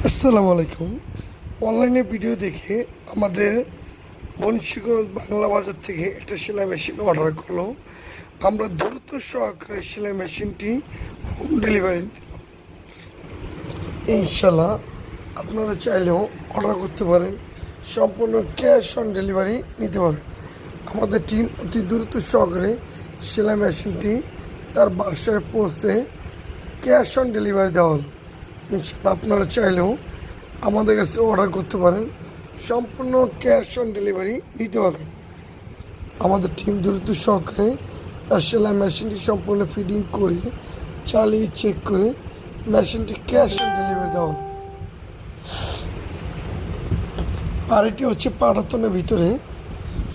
আসসালামু আলাইকুম। অনলাইনে ভিডিও দেখে আমাদের মুন্সিগঞ্জ বাংলা বাজার থেকে একটা সেলাই মেশিন অর্ডার করলো। আমরা দ্রুত সহকারে সেলাই মেশিনটি হোম ডেলিভারি দিলাম। ইনশাল্লাহ আপনারা চাইলেও অর্ডার করতে পারেন, সম্পূর্ণ ক্যাশ অন ডেলিভারি নিতে পারেন। আমাদের টিম অতি দ্রুত সহকারে সেলাই মেশিনটি তার বাসায় পৌঁছে ক্যাশ অন ডেলিভারি দেওয়া হলো। ইনশাল্লাহ আপনারা চাইলেও আমাদের কাছে অর্ডার করতে পারেন, সম্পূর্ণ ক্যাশ অন ডেলিভারি নিতে পারবেন। আমাদের টিম দ্রুত সহকারে তার সেলাই মেশিনটি সম্পূর্ণ ফিটিং করে চালিয়ে চেক করে মেশিনটি ক্যাশ অন ডেলিভারি দেওয়া হলো। বাড়িটি হচ্ছে পাটাতনের ভিতরে।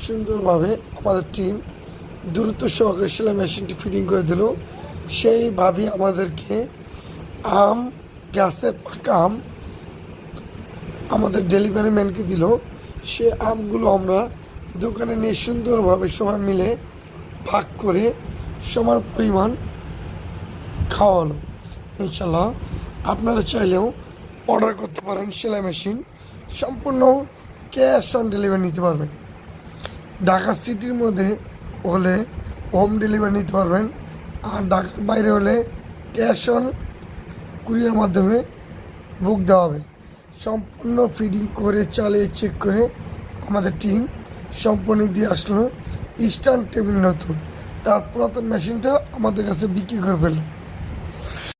সুন্দরভাবে আমাদের টিম দ্রুত সহকারে সেলাই মেশিনটি ফিটিং করে দিল। সেইভাবে আমাদেরকে গাছের পাকা আম আমাদের ডেলিভারি ম্যানকে দিল। সে আমগুলো আমরা দোকানে নিয়ে সুন্দরভাবে সবাই মিলে ভাগ করে সমান পরিমাণ খাওয়ানো। ইনশাল্লাহ আপনারা চাইলেও অর্ডার করতে পারেন সেলাই মেশিন, সম্পূর্ণ ক্যাশ অন ডেলিভারি নিতে পারবেন। ঢাকা সিটির মধ্যে হলে হোম ডেলিভারি নিতে পারবেন, আর ঢাকার বাইরে হলে ক্যাশ অন কুরিয়ার মাধ্যমে বুক দেওয়া হবে। সম্পূর্ণ ফিডিং করে চালিয়ে চেক করে আমাদের টিম সম্পূর্ণ দিয়ে আসলো। ইস্টার্ন টেবিল নতুন, তার পুরাতন মেশিনটা আমাদের কাছে বিক্রি করে ফেললো।